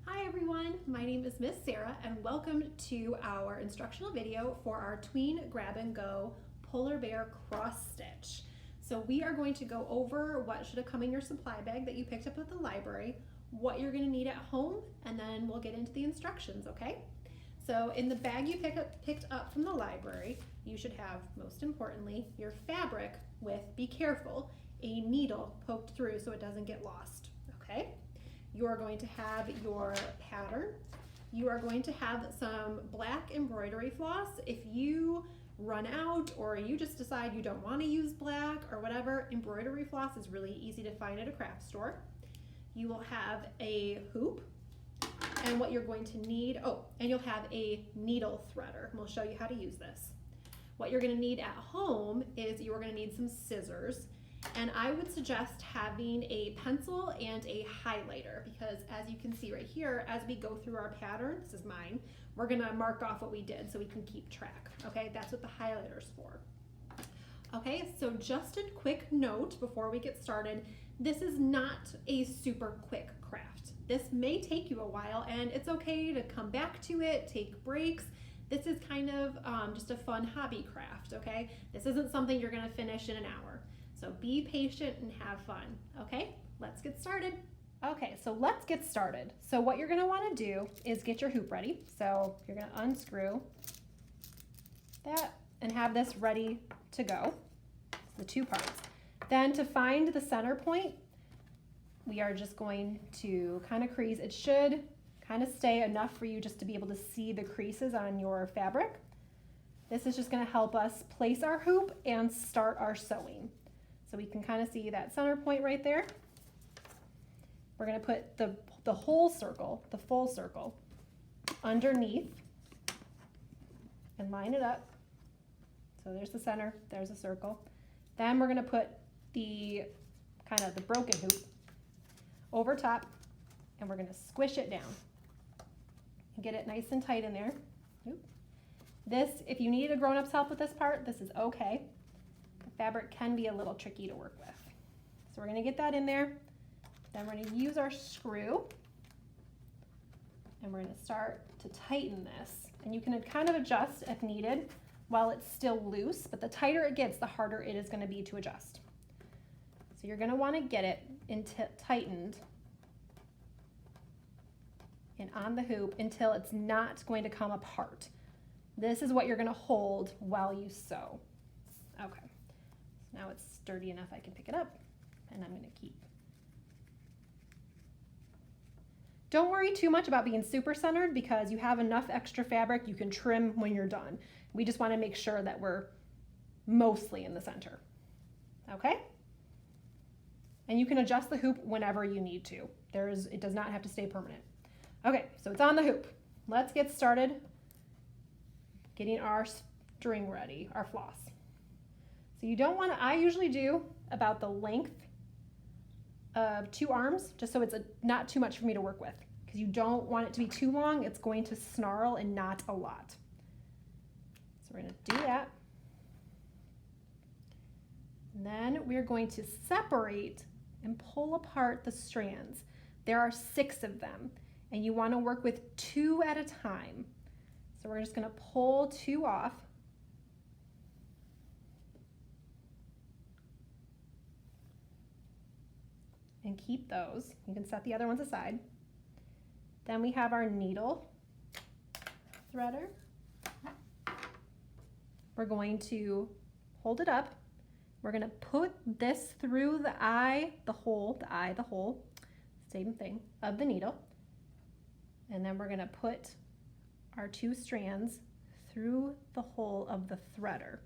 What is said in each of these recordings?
Hi everyone, my name is Miss Sara and welcome to our instructional video for our tween grab and go polar bear cross stitch. So we are going to go over what should have come in your supply bag that you picked up at the library, what you're going to need at home, and then we'll get into the instructions, okay? So in the bag you picked up from the library, you should have, most importantly, your fabric with, be careful, a needle poked through so it doesn't get lost, okay? You are going to have your pattern. You are going to have some black embroidery floss. If you run out or you just decide you don't want to use black or whatever, embroidery floss is really easy to find at a craft store. You will have a hoop, and what you're going to need, and you'll have a needle threader, and we'll show you how to use this. What you're going to need at home is you're going to need some scissors. And I would suggest having a pencil and a highlighter because as you can see right here, as we go through our pattern, this is mine, we're gonna mark off what we did so we can keep track, okay? That's what the highlighter's for. Okay, so just a quick note before we get started, this is not a super quick craft. This may take you a while and it's okay to come back to it, take breaks. This is kind of just a fun hobby craft, okay? This isn't something you're gonna finish in an hour. So be patient and have fun, okay? Let's get started. Okay, so let's get started. So what you're gonna wanna do is get your hoop ready. So you're gonna unscrew that and have this ready to go. It's the two parts. Then to find the center point, we are just going to kind of crease. It should kind of stay enough for you just to be able to see the creases on your fabric. This is just gonna help us place our hoop and start our sewing. So we can kind of see that center point right there. We're going to put the whole circle, the full circle, underneath and line it up. So there's the center, there's a circle. Then we're going to put the kind of the broken hoop over top and we're going to squish it down and get it nice and tight in there. This, if you need a grown-up's help with this part, this is okay. Fabric can be a little tricky to work with. So we're going to get that in there. Then we're going to use our screw and we're going to start to tighten this. And you can kind of adjust if needed while it's still loose, but the tighter it gets, the harder it is going to be to adjust. So you're going to want to get it tightened and on the hoop until it's not going to come apart. This is what you're going to hold while you sew. Okay. Now it's sturdy enough I can pick it up and I'm going to keep. Don't worry too much about being super centered because you have enough extra fabric you can trim when you're done. We just want to make sure that we're mostly in the center. Okay? And you can adjust the hoop whenever you need to. It does not have to stay permanent. Okay, so it's on the hoop. Let's get started getting our string ready, our floss. So you don't want to, I usually do about the length of 2 arms, just so it's not too much for me to work with, because you don't want it to be too long. It's going to snarl and knot a lot. So we're going to do that. And then we're going to separate and pull apart the strands. There are 6 of them, and you want to work with 2 at a time. So we're just going to pull 2 off. And keep those. You can set the other ones aside. Then we have our needle threader. We're going to hold it up. We're going to put this through the hole, same thing, of the needle. And then we're going to put our 2 strands through the hole of the threader.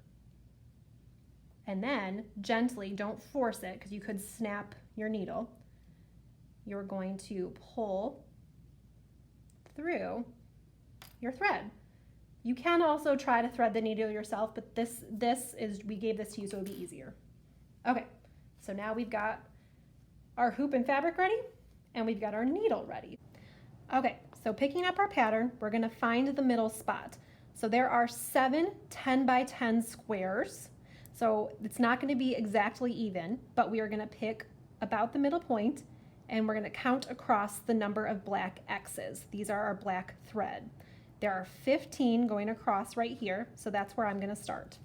And then gently, don't force it because you could snap your needle. You're going to pull through your thread. You can also try to thread the needle yourself, but we gave this to you so it would be easier. Okay, so now we've got our hoop and fabric ready, and we've got our needle ready. Okay, so picking up our pattern, we're gonna find the middle spot. So there are 7 10 by 10 squares. So it's not going to be exactly even, but we are going to pick about the middle point and we're going to count across the number of black X's. These are our black thread. There are 15 going across right here, so that's where I'm going to start.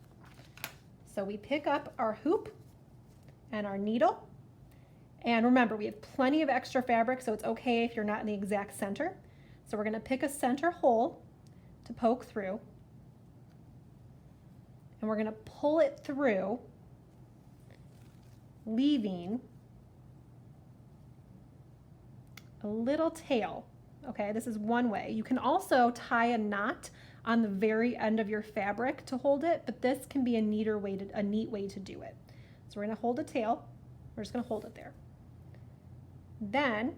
So we pick up our hoop and our needle, and remember, we have plenty of extra fabric, so it's okay if you're not in the exact center. So we're going to pick a center hole to poke through, and we're going to pull it through, leaving a little tail. Okay, this is one way. You can also tie a knot on the very end of your fabric to hold it, but this can be a neat way to do it. So we're going to hold a tail. We're just going to hold it there. Then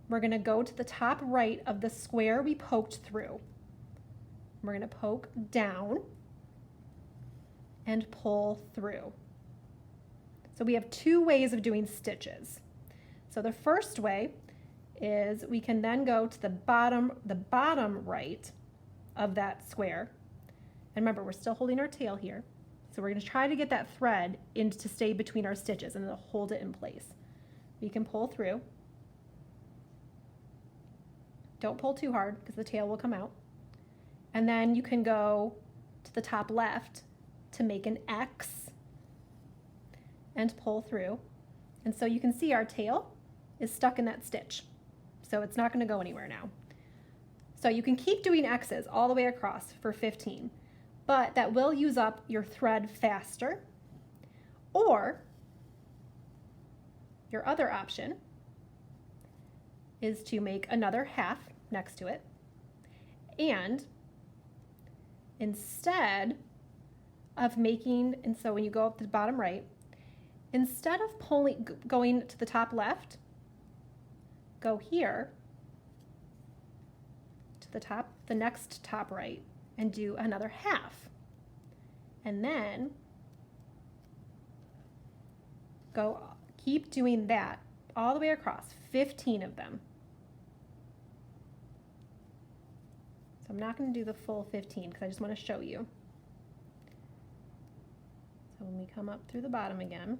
we're going to go to the top right of the square we poked through. We're going to poke down and pull through. So we have two ways of doing stitches. So the first way is we can then go to the bottom right of that square. And remember, we're still holding our tail here. So we're going to try to get that thread to stay between our stitches and it'll hold it in place. We can pull through. Don't pull too hard because the tail will come out. And then you can go to the top left to make an X and pull through. And so you can see our tail is stuck in that stitch. So it's not going to go anywhere now. So you can keep doing X's all the way across for 15, but that will use up your thread faster. Or your other option is to make another half next to it, and instead of making, and so when you go up to the bottom right, instead of going to the top left, go here to the next top right and do another half. And then keep doing that all the way across, 15 of them. So I'm not going to do the full 15 because I just want to show you. So when we come up through the bottom again,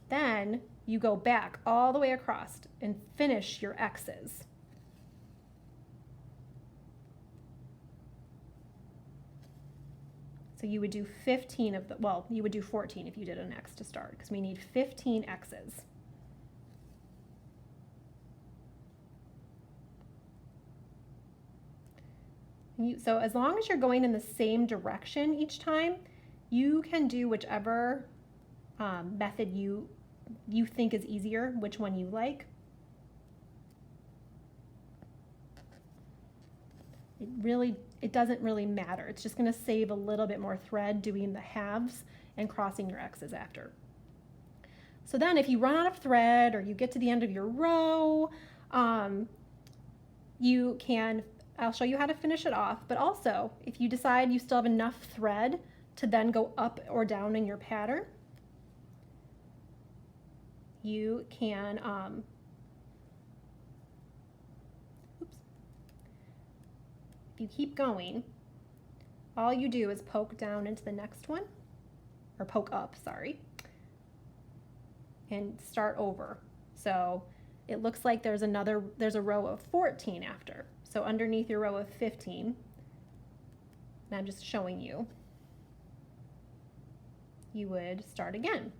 then you go back all the way across and finish your X's. So you would do 15 of the, well, you would do 14 if you did an X to start, because we need 15 X's. So as long as you're going in the same direction each time, you can do whichever method you think is easier, which one you like. It doesn't really matter. It's just going to save a little bit more thread doing the halves and crossing your X's after. So then if you run out of thread or you get to the end of your row, you can, I'll show you how to finish it off, but also if you decide you still have enough thread to then go up or down in your pattern, you can, if you keep going, all you do is poke down into the next one, or poke up, sorry, and start over. So it looks like there's a row of 14 after. So underneath your row of 15, and I'm just showing you, you would start again,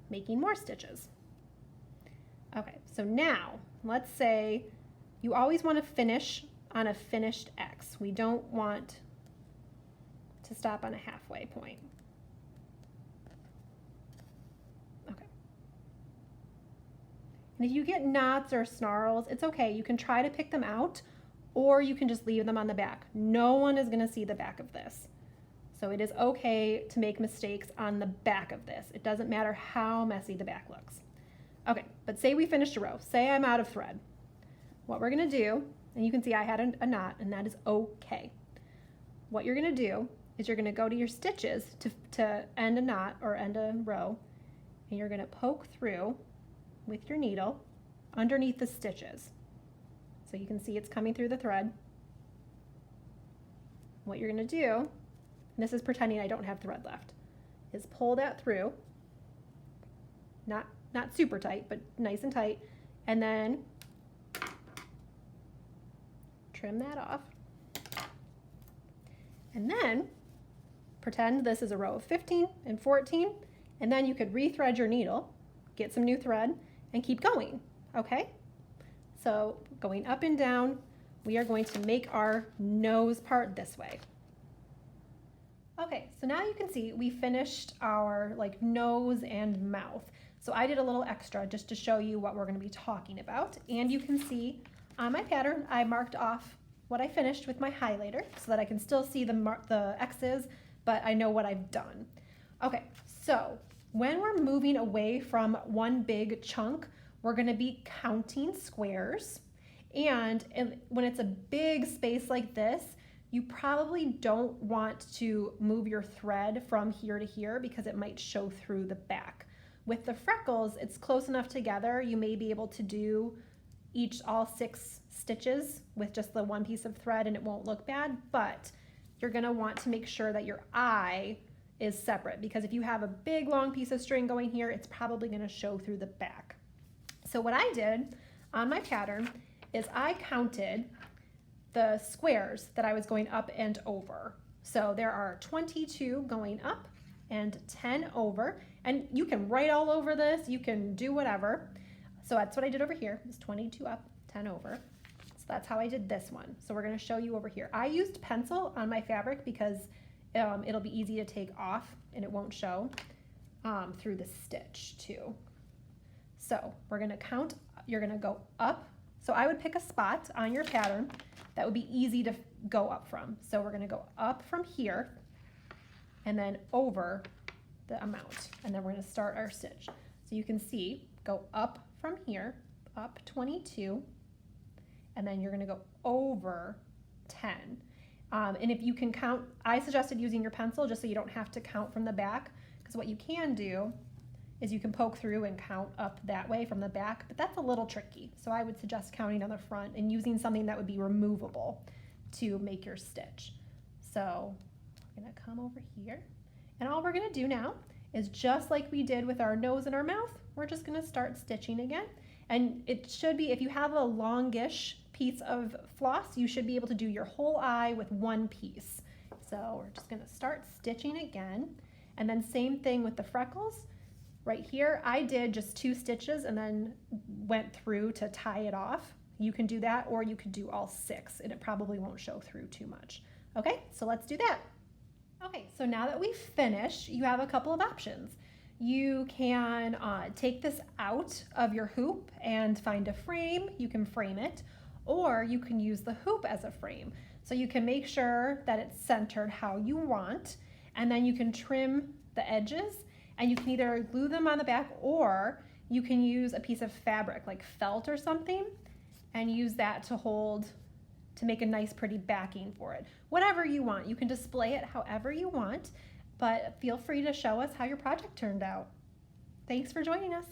making more stitches. Okay, so now let's say you always want to finish on a finished X. We don't want to stop on a halfway point. Okay. And if you get knots or snarls, it's okay. You can try to pick them out, or you can just leave them on the back. No one is going to see the back of this. So it is okay to make mistakes on the back of this. It doesn't matter how messy the back looks. Okay, but say we finished a row. Say I'm out of thread. What we're going to do, and you can see I had a knot, and that is okay. What you're going to do is you're going to go to your stitches to end a knot or end a row, and you're going to poke through with your needle underneath the stitches. So you can see it's coming through the thread. What you're going to do, and this is pretending I don't have thread left, is pull that through, not not super tight, but nice and tight. And then trim that off. And then pretend this is a row of 15 and 14, and then you could rethread your needle, get some new thread, and keep going, okay? So going up and down, we are going to make our nose part this way. Okay, so now you can see we finished our like nose and mouth. So I did a little extra just to show you what we're going to be talking about. And you can see on my pattern, I marked off what I finished with my highlighter so that I can still see the X's, but I know what I've done. Okay, so when we're moving away from one big chunk, we're going to be counting squares. And when it's a big space like this, you probably don't want to move your thread from here to here because it might show through the back. With the freckles, it's close enough together, you may be able to do all 6 stitches with just the one piece of thread and it won't look bad, but you're gonna want to make sure that your eye is separate because if you have a big long piece of string going here, it's probably gonna show through the back. So what I did on my pattern is I counted the squares that I was going up and over. So there are 22 going up and 10 over, and you can write all over this, you can do whatever. So that's what I did over here, is 22 up, 10 over. So that's how I did this one. So we're gonna show you over here. I used pencil on my fabric because it'll be easy to take off and it won't show through the stitch too. So we're gonna count, you're gonna go up. So I would pick a spot on your pattern that would be easy to go up from. So we're gonna go up from here and then over the amount. And then we're gonna start our stitch. So you can see, go up from here, up 22, and then you're gonna go over 10. And if you can count, I suggested using your pencil just so you don't have to count from the back, because what you can do is you can poke through and count up that way from the back, but that's a little tricky. So I would suggest counting on the front and using something that would be removable to make your stitch. So we're gonna come over here, and all we're gonna do now is just like we did with our nose and our mouth, we're just gonna start stitching again. And it should be, if you have a longish piece of floss, you should be able to do your whole eye with one piece. So we're just gonna start stitching again. And then same thing with the freckles. Right here, I did just 2 stitches and then went through to tie it off. You can do that, or you could do all 6 and it probably won't show through too much. Okay, so let's do that. Okay, so now that we've finished, you have a couple of options. You can take this out of your hoop and find a frame. You can frame it, or you can use the hoop as a frame. So you can make sure that it's centered how you want, and then you can trim the edges, and you can either glue them on the back, or you can use a piece of fabric like felt or something and use that to make a nice pretty backing for it. Whatever you want. You can display it however you want, but feel free to show us how your project turned out. Thanks for joining us.